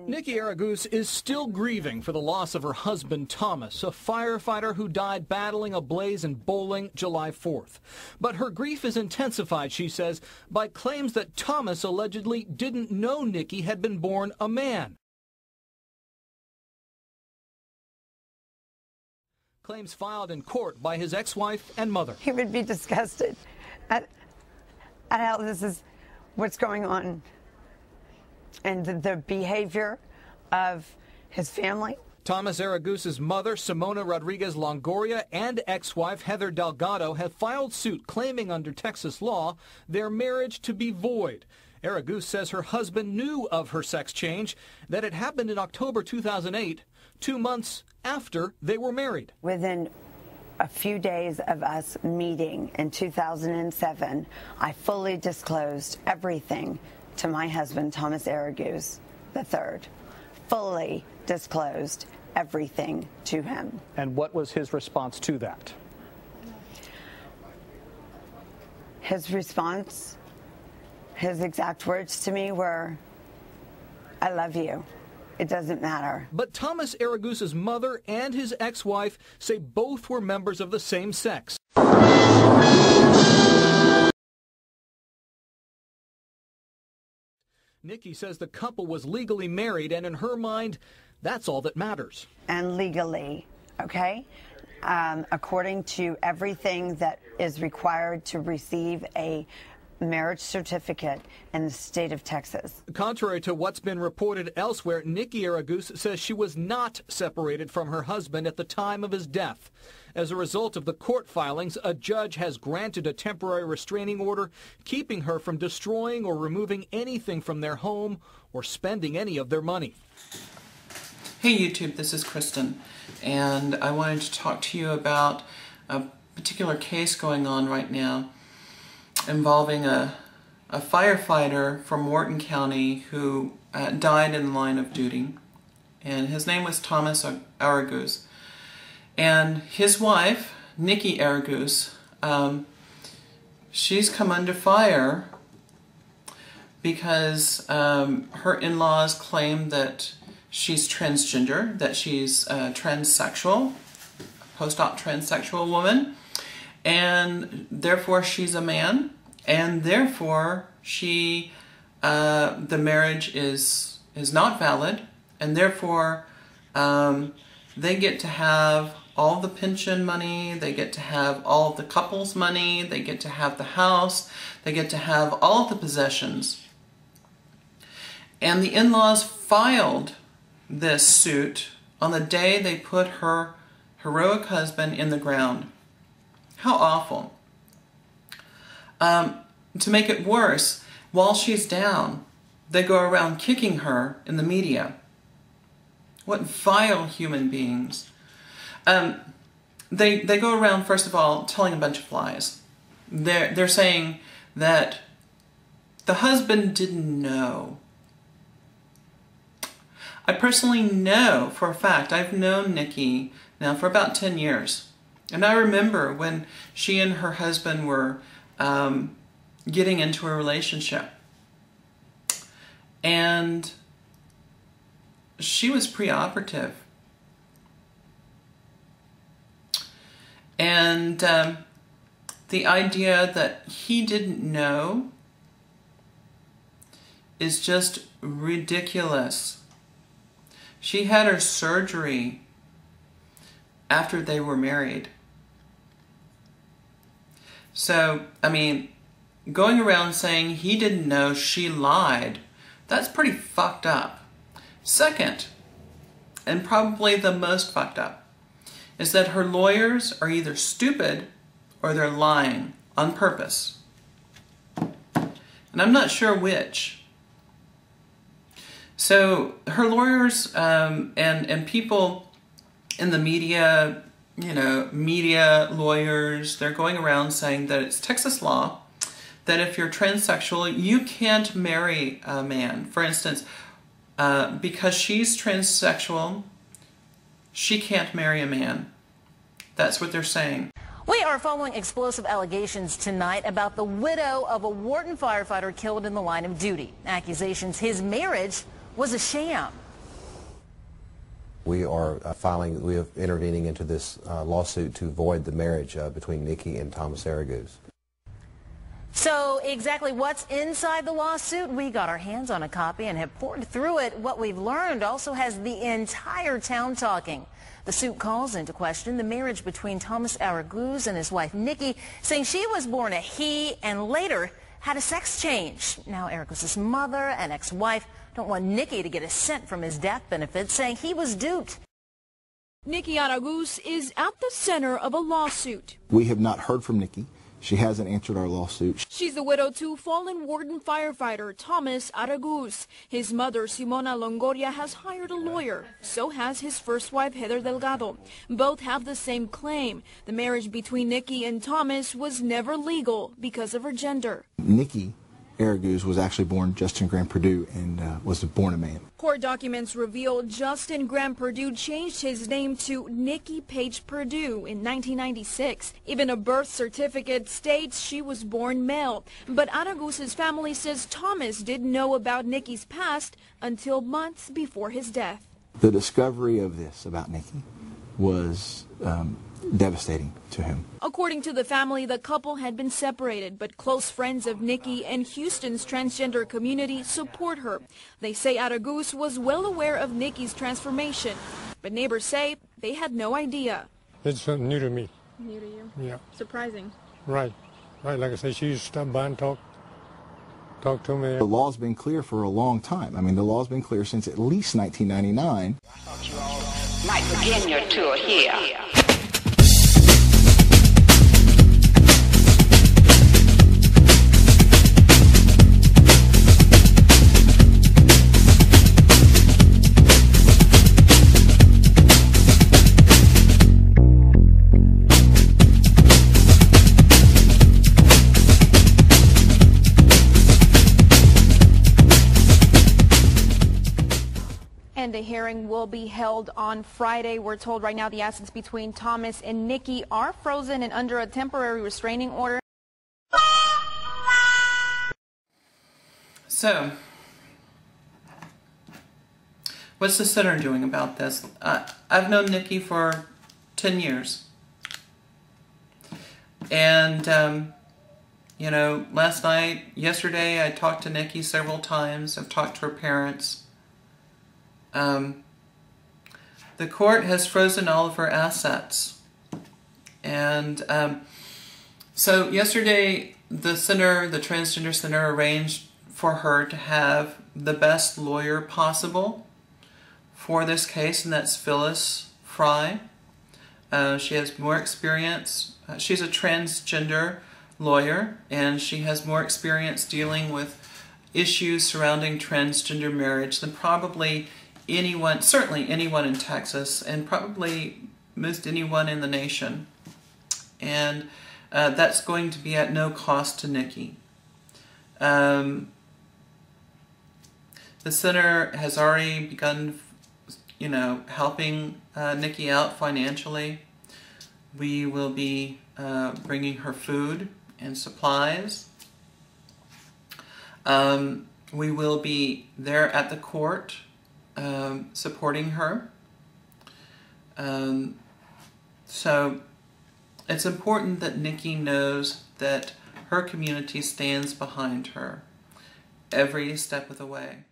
Nikki Araguz is still grieving for the loss of her husband, Thomas, a firefighter who died battling a blaze in Bowling July 4th. But her grief is intensified, she says, by claims that Thomas allegedly didn't know Nikki had been born a man. Claims filed in court by his ex-wife and mother. He would be disgusted at how this is what's going on and the behavior of his family. Thomas Araguz's mother, Simona Rodriguez Longoria, and ex-wife Heather Delgado have filed suit claiming under Texas law their marriage to be void. Araguz says her husband knew of her sex change, that it happened in October 2008, 2 months after they were married. Within a few days of us meeting in 2007, I fully disclosed everything to my husband, Thomas Araguz III. Fully disclosed everything to him. And what was his response to that? His response, his exact words to me were, "I love you. It doesn't matter." But Thomas Araguz's mother and his ex-wife say both were members of the same sex. Nikki says the couple was legally married, and in her mind, that's all that matters. And legally, okay? According to everything that is required to receive a marriage certificate in the state of Texas. Contrary to what's been reported elsewhere, Nikki Araguz says she was not separated from her husband at the time of his death. As a result of the court filings, a judge has granted a temporary restraining order, keeping her from destroying or removing anything from their home or spending any of their money. Hey YouTube, this is Kristen, and I wanted to talk to you about a particular case going on right now involving a firefighter from Wharton County who died in the line of duty, and his name was Thomas Araguz. And his wife, Nikki Araguz, she's come under fire because her in-laws claim that she's transgender, that she's transsexual, post-op transsexual woman, and therefore she's a man, and therefore she, the marriage is not valid, and therefore they get to have all the pension money, they get to have all the couple's money, they get to have the house, they get to have all of the possessions. And the in-laws filed this suit on the day they put her heroic husband in the ground. How awful. To make it worse, while she's down, they go around kicking her in the media. What vile human beings. They go around, first of all, telling a bunch of lies. They're saying that the husband didn't know. I personally know for a fact, I've known Nikki now for about 10 years. And I remember when she and her husband were getting into a relationship. And she was preoperative. And the idea that he didn't know is just ridiculous. She had her surgery after they were married. So, I mean, going around saying he didn't know, she lied, that's pretty fucked up. Second, and probably the most fucked up, is that her lawyers are either stupid or they're lying on purpose. And I'm not sure which. So her lawyers and people in the media, you know, media lawyers, they're going around saying that it's Texas law that if you're transsexual, you can't marry a man. For instance, because she's transsexual, she can't marry a man. That's what they're saying. We are following explosive allegations tonight about the widow of a Wharton firefighter killed in the line of duty. Accusations his marriage was a sham. We are intervening into this lawsuit to void the marriage between Nikki and Thomas Araguz. So exactly what's inside the lawsuit? We got our hands on a copy and have poured through it. What we've learned also has the entire town talking. The suit calls into question the marriage between Thomas Araguz and his wife Nikki, saying she was born a he and later had a sex change. Now Araguz's mother and ex-wife don't want Nikki to get a cent from his death benefits, saying he was duped. Nikki Araguz is at the center of a lawsuit. We have not heard from Nikki. She hasn't answered our lawsuit. She's the widow to fallen Wharton firefighter Thomas Araguz. His mother, Simona Longoria, has hired a lawyer. So has his first wife, Heather Delgado. Both have the same claim. The marriage between Nikki and Thomas was never legal because of her gender. Nikki Araguz was actually born Justin Graham Perdue and was born a man. Court documents reveal Justin Graham Perdue changed his name to Nikki Page Perdue in 1996. Even a birth certificate states she was born male. But Araguz's family says Thomas didn't know about Nikki's past until months before his death. The discovery of this about Nikki was devastating to him. According to the family, the couple had been separated, but close friends of Nikki and Houston's transgender community support her. They say Araguz was well aware of Nikki's transformation, but neighbors say they had no idea. It's new to me. New to you? Yeah. Surprising. Right. Like I say, she used to stop by and talk to me. The law's been clear for a long time. I mean, the law's been clear since at least 1999. Might begin your tour here. And a hearing will be held on Friday. We're told right now the assets between Thomas and Nikki are frozen and under a temporary restraining order. So, what's the center doing about this? I've known Nikki for 10 years. And, you know, yesterday I talked to Nikki several times. I've talked to her parents. The court has frozen all of her assets. And so yesterday the Transgender Center arranged for her to have the best lawyer possible for this case, and that's Phyllis Fry. She has more experience. She's a transgender lawyer, and she has more experience dealing with issues surrounding transgender marriage than probably anyone, certainly anyone in Texas, and probably most anyone in the nation. And that's going to be at no cost to Nikki. The center has already begun, you know, helping Nikki out financially. We will be bringing her food and supplies. We will be there at the court supporting her. So it's important that Nikki knows that her community stands behind her every step of the way.